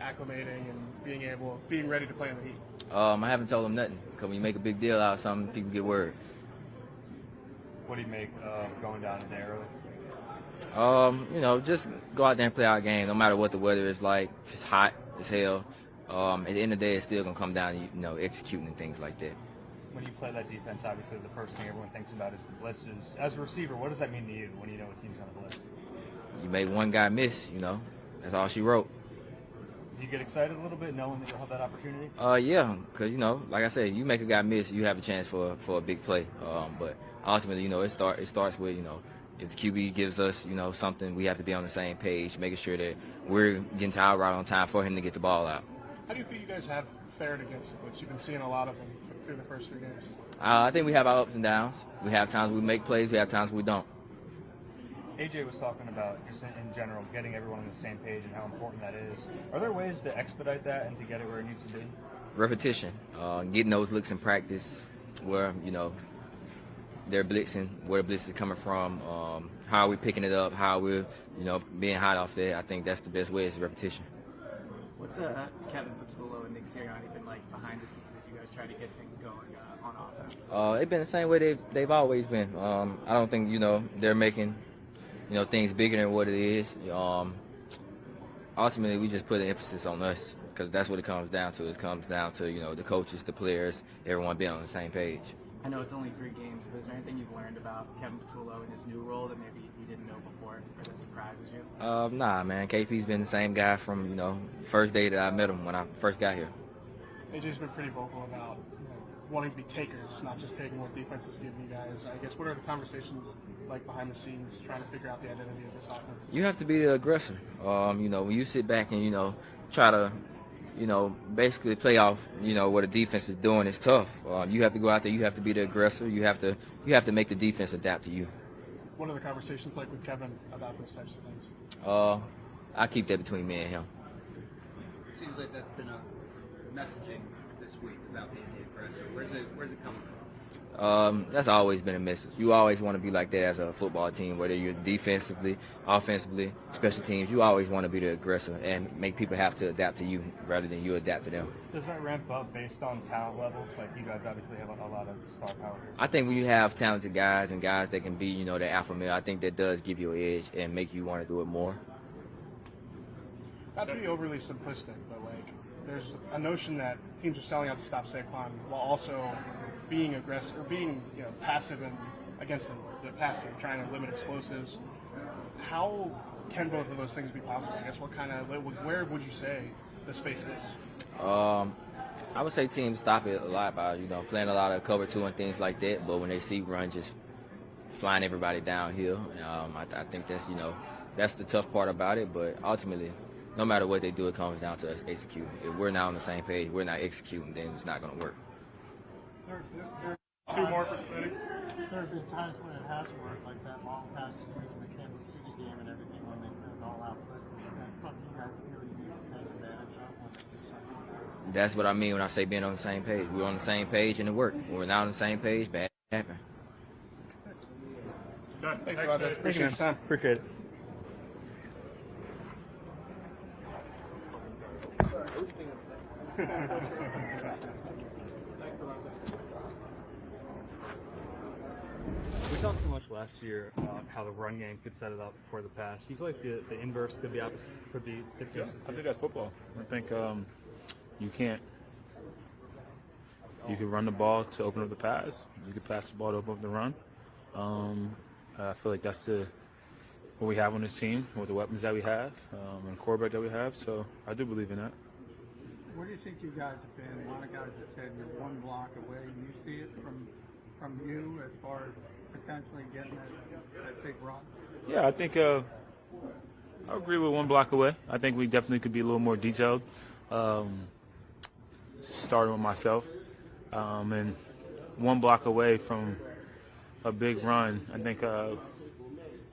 acclimating and being ready to play in the heat? I haven't told them nothing, because when you make a big deal out of something, people get worried. What do you make of going down there early? Just go out there and play our game, no matter what the weather is like. If it's hot as hell, at the end of the day, it's still gonna come down to executing and things like that. When you play that defense, obviously the first thing everyone thinks about is the blitzes. As a receiver, what does that mean to you when you know a team's going to blitz? You make one guy miss, that's all she wrote. Do you get excited a little bit knowing that you'll have that opportunity? Yeah, because, like I said, you make a guy miss, you have a chance for a big play. But ultimately, it starts with, if the QB gives us, something, we have to be on the same page, making sure that we're getting to our route on time for him to get the ball out. How do you feel you guys have fared against the blitz? You've been seeing a lot of them through the first 3 games. I think we have our ups and downs. We have times we make plays, we have times we don't. AJ was talking about, just in general, getting everyone on the same page and how important that is. Are there ways to expedite that and to get it where it needs to be? Repetition, getting those looks in practice where, they're blitzing, where the blitz is coming from, how are we picking it up, how we're, being hot off there. I think that's the best way is repetition. What's Kevin Patullo and Nick Sirianni been like behind the scenes as you guys try to get things going on offense? It's been the same way they've always been. I don't think, they're making, things bigger than what it is. Ultimately, we just put an emphasis on us because that's what it comes down to. It comes down to, the coaches, the players, everyone being on the same page. I know it's only 3 games, but is there anything you've learned about Kevin Patullo and his new role that maybe you didn't know before or that surprises you? Nah, man. KP's been the same guy from, first day that I met him when I first got here. AJ's been pretty vocal about wanting to be takers, not just taking what defenses give you guys. I guess what are the conversations like behind the scenes trying to figure out the identity of this offense? You have to be the aggressor. When you sit back and, try to basically play off, what a defense is doing is tough. You have to go out there. You have to be the aggressor. You have to make the defense adapt to you. What are the conversations like with Kevin about those types of things? I keep that between me and him. It seems like that's been a messaging this week about being the aggressor. Where's it coming from? That's always been a message. You always want to be like that as a football team, whether you're defensively, offensively, special teams. You always want to be the aggressor and make people have to adapt to you rather than you adapt to them. Does that ramp up based on talent level? Like you guys obviously have a lot of star power. I think when you have talented guys and guys that can be, the alpha male, I think that does give you an edge and make you want to do it more. Not to be overly simplistic, but there's a notion that teams are selling out to stop Saquon while also being aggressive or being passive and against the pass game, trying to limit explosives. How can both of those things be possible? I guess where would you say the space is? I would say teams stop it a lot by playing a lot of cover 2 and things like that. But when they see run, just flying everybody downhill. I think that's the tough part about it. But ultimately, no matter what they do, it comes down to us executing. If we're not on the same page, we're not executing, then it's not going to work. Two more for Twitter. There have been times when it hasn't worked, like that long pass to you in the Kansas City game and everything when they threw it all out. But from you guys really need to take advantage of when they do something. That's what I mean when I say being on the same page. We're on the same page and it worked. When we're not on the same page, bad happen. Good. Thanks a lot. Appreciate your time. Appreciate it. We talked so much last year about how the run game could set it up for the pass. Do you feel like the inverse could be opposite? Yeah, I think that's football. I think you can't. You can run the ball to open up the pass. You can pass the ball to open up the run. I feel like that's what we have on this team with the weapons that we have and the quarterback that we have. So I do believe in that. Where do you think you guys have been? A lot of guys have said you're one block away. Do you see it from you as far as potentially getting that big run? Yeah, I think I agree with one block away. I think we definitely could be a little more detailed, starting with myself. And one block away from a big run, I think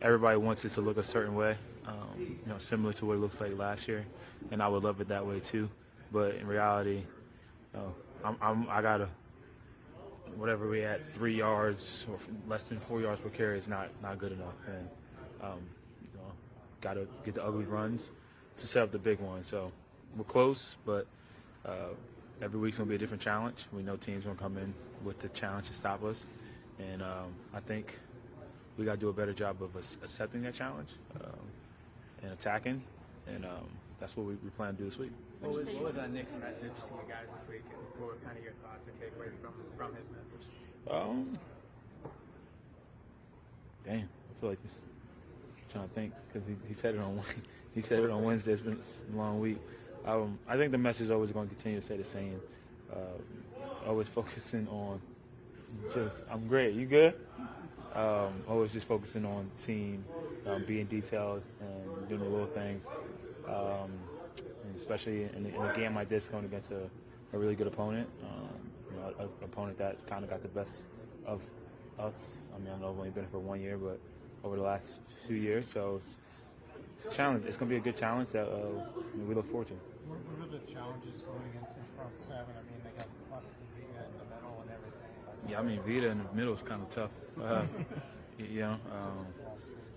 everybody wants it to look a certain way, similar to what it looks like last year. And I would love it that way too. But in reality, I got whatever we at 3 yards or less than 4 yards per carry is not good enough, and got to get the ugly runs to set up the big one. So we're close, but every week's gonna be a different challenge. We know teams gonna come in with the challenge to stop us, and I think we gotta do a better job of accepting that challenge and attacking, and that's what we plan to do this week. What was Nick's message to you guys this week, and what were kind of your thoughts or takeaways from his message? Damn, I feel like this. Trying to think because he said it on Wednesday. It's been a long week. I think the message is always going to continue to stay the same. Always focusing on I'm great. You good? Always just focusing on team, being detailed and doing the little things. And especially in a game like this, going against a really good opponent, an opponent that's kind of got the best of us. I mean, I know I've only been here for 1 year, but over the last few years, so it's a challenge. It's going to be a good challenge that we look forward to. What are the challenges going against this front seven? I mean, they got obviously Vita in the middle and everything. Yeah, I mean, Vita in the middle is kind of tough.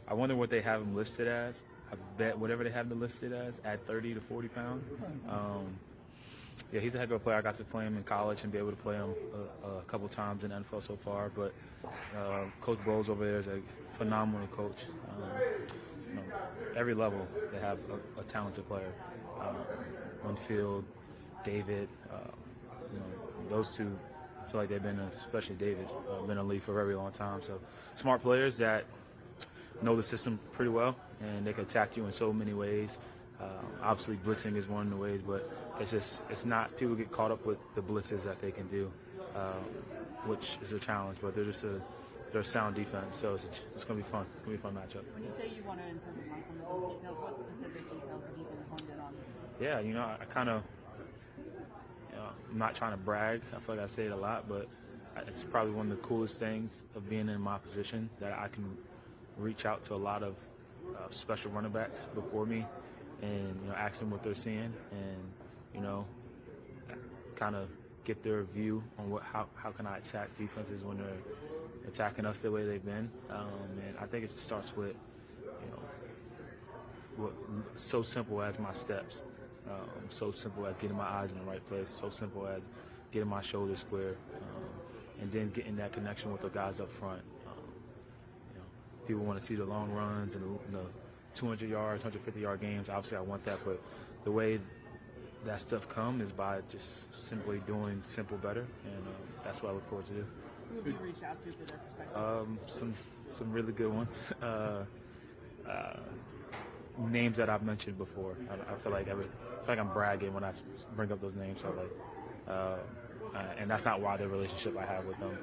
I wonder what they have him listed as. I bet whatever they have him listed as, at 30 to 40 pounds. Yeah, he's a heck of a player. I got to play him in college and be able to play him a couple times in the NFL so far. But Coach Bowles over there is a phenomenal coach. Every level they have a talented player. Winfield, David, those two. I feel like they've been, especially David, been in the league for a very long time. So smart players that know the system pretty well, and they can attack you in so many ways. Obviously, blitzing is one of the ways, but it's not. People get caught up with the blitzes that they can do, which is a challenge. But they're a sound defense, so it's going to be fun. It's going to be a fun matchup. When you say you want to improve upon some of those details, what specific details have you been honed in on? Yeah, I kind of. I'm not trying to brag. I feel like I say it a lot, but it's probably one of the coolest things of being in my position that I can reach out to a lot of special running backs before me, and ask them what they're seeing, and kind of get their view on how can I attack defenses when they're attacking us the way they've been. And I think it just starts with what so simple as my steps, so simple as getting my eyes in the right place, so simple as getting my shoulders square, and then getting that connection with the guys up front. People want to see the long runs and the 200 yards, 150-yard games. Obviously, I want that, but the way that stuff comes is by just simply doing simple better, and that's what I look forward to do. Who have you reached out to for their perspective? Some really good ones. Names that I've mentioned before. I feel like I'm bragging when I bring up those names. So and that's not why the relationship I have with them.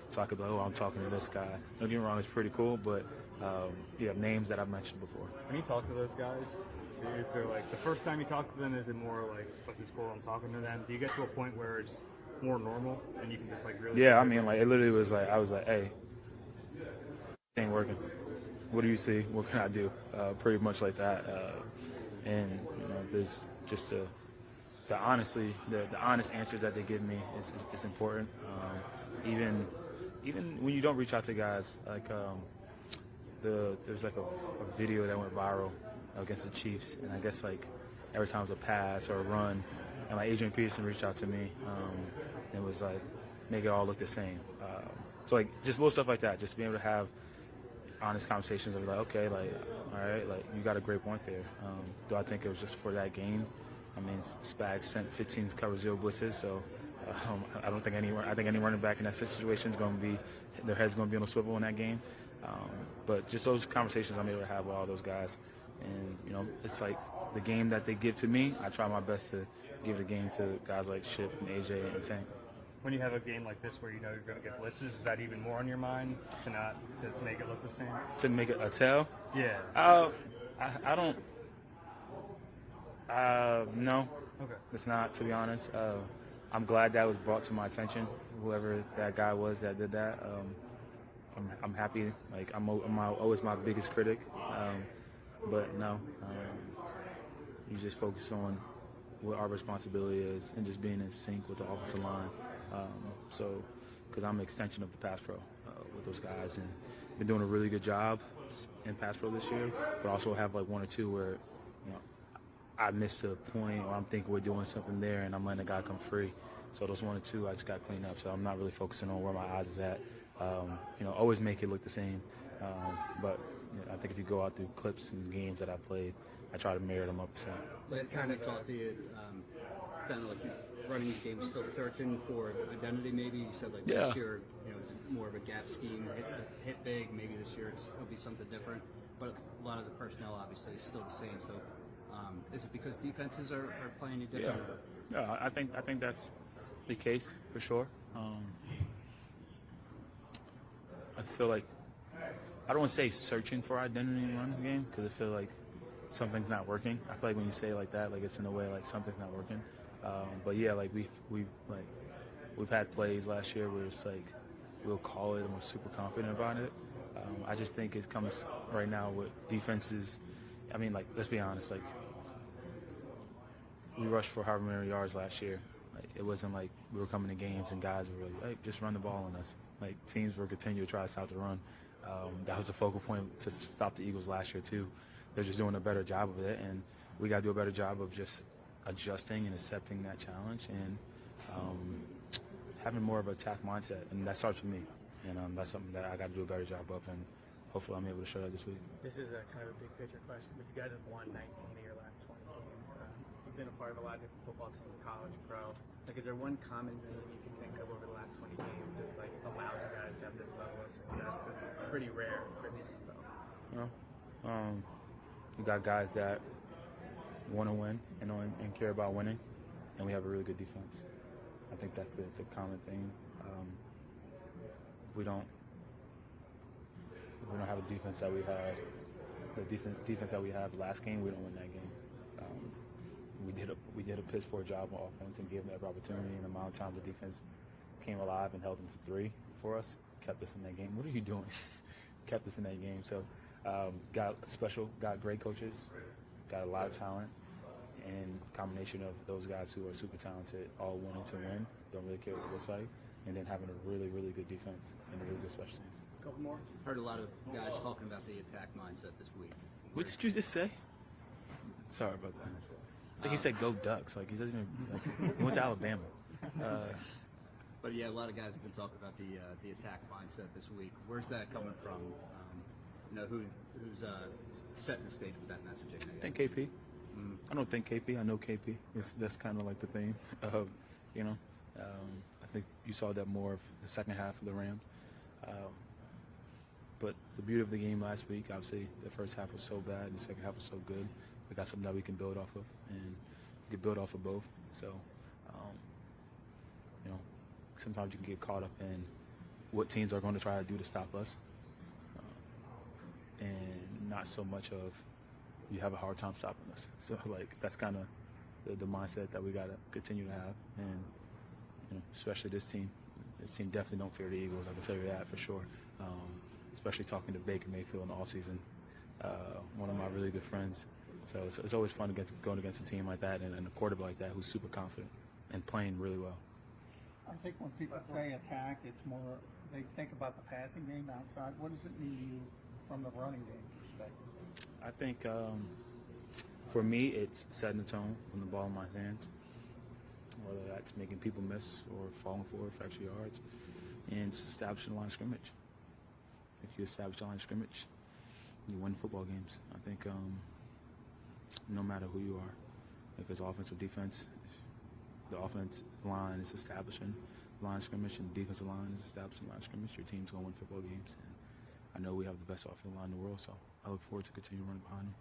So I could be like, I'm talking to this guy. Don't get me wrong, it's pretty cool, but names that I've mentioned before. When you talk to those guys, is there like the first time you talk to them, is it more like, this is cool, I'm talking to them? Do you get to a point where it's more normal and you can just like really? Yeah, I mean, like it literally was like I was like, hey, it ain't working. What do you see? What can I do? Pretty much like that. And there's just the honest answers that they give me is important. Even when you don't reach out to guys, like there's like a video that went viral against the Chiefs, and I guess like every time it was a pass or a run, and like Adrian Peterson reached out to me, and it was like make it all look the same. So like just little stuff like that, just being able to have honest conversations of like, okay, like, all right, like you got a great point there. Do I think it was just for that game? I mean, Spags sent 15 cover 0 blitzes, so I don't think any running back in that situation is going to be, their head's going to be on a swivel in that game. But just those conversations I'm able to have with all those guys, and it's like the game that they give to me, I try my best to give the game to guys like Ship and AJ and Tank. When you have a game like this where you know you're going to get blitzes, is that even more on your mind to make it look the same? To make it a tell? Yeah. I don't. No. Okay. It's not, to be honest. I'm glad that was brought to my attention. Whoever that guy was that did that, I'm happy. Like I'm always my biggest critic, but no. You just focus on what our responsibility is and just being in sync with the offensive line. Because I'm an extension of the pass pro with those guys, and been doing a really good job in pass pro this year, but also have like one or two where I missed a point or I'm thinking we're doing something there and I'm letting a guy come free. So those 1 or 2, I just got cleaned up. So I'm not really focusing on where my eyes is at. Always make it look the same. But I think if you go out through clips and games that I played, I try to mirror them up. So. Last time I talked to you, kind of like running the game, still searching for identity. Maybe you said like this year, it's more of a gap scheme, hit big. Maybe this year it'll be something different. But a lot of the personnel obviously is still the same. So is it because defenses are playing you different? Yeah, I think that's the case for sure. I feel like I don't want to say searching for identity in the running game because I feel like something's not working. I feel like when you say it like that, like it's in a way like something's not working. But yeah, like we've had plays last year where it's like we'll call it and we're super confident about it. I just think it comes right now with defenses. I mean, like let's be honest, like we rushed for however many yards last year. Like, it wasn't like we were coming to games and guys were really like just run the ball on us. Like teams were continuing to try to stop the run. That was the focal point to stop the Eagles last year too. They're just doing a better job of it, and we got to do a better job of just adjusting and accepting that challenge and having more of an attack mindset. And that starts with me, and that's something that I got to do a better job of, and hopefully I'm able to show that this week. This is a kind of a big picture question, but you guys have won 19 of your last 20 games. You've been a part of a lot of different football teams, college, pro. Like, is there one common thing you can think of over the last 20 games that's like allowed you guys to have this level of success? It's pretty rare for the NFL. We got guys that want to win and care about winning, and we have a really good defense. I think that's the common thing. If we don't have a defense that we had, the decent defense that we had last game, we don't win that game. We did a piss poor job on offense and gave them every opportunity, and the amount of time the defense came alive and held them to 3 for us, kept us in that game. What are you doing? Kept us in that game. So got great coaches, got a lot of talent, and combination of those guys who are super talented, all wanting to win, don't really care what it looks like, and then having a really, really good defense and a really good special teams. Couple more. Heard a lot of guys talking about the attack mindset this week. What did you just say? Sorry about that. I think he said go Ducks. Like he doesn't even. Like, he went to Alabama. But yeah, a lot of guys have been talking about the attack mindset this week. Where's that coming from? Who's setting the stage with that messaging? I think KP. I don't think KP. I know KP. That's kind of like the theme. I think you saw that more of the second half of the Rams. But the beauty of the game last week, obviously, the first half was so bad and the second half was so good. We got something that we can build off of, and we can build off of both. So, sometimes you can get caught up in what teams are going to try to do to stop us, and not so much of you have a hard time stopping us. So, that's kind of the mindset that we got to continue to have, and especially this team. This team definitely don't fear the Eagles. I can tell you that for sure. Especially talking to Baker Mayfield in the offseason, one of my really good friends. So it's always fun going against a team like that and a quarterback like that who's super confident and playing really well. I think when people say attack, it's more they think about the passing game outside. What does it mean to you from the running game perspective? I think for me, it's setting the tone when the ball in my hands, whether that's making people miss or falling forward for extra yards, and just establishing the line of scrimmage. If you establish the line of scrimmage, you win football games. I think no matter who you are, if it's offense or defense, if the offense line is establishing the line of scrimmage and the defensive line is establishing the line of scrimmage, your team's going to win football games. And I know we have the best offensive line in the world, so I look forward to continue running behind them.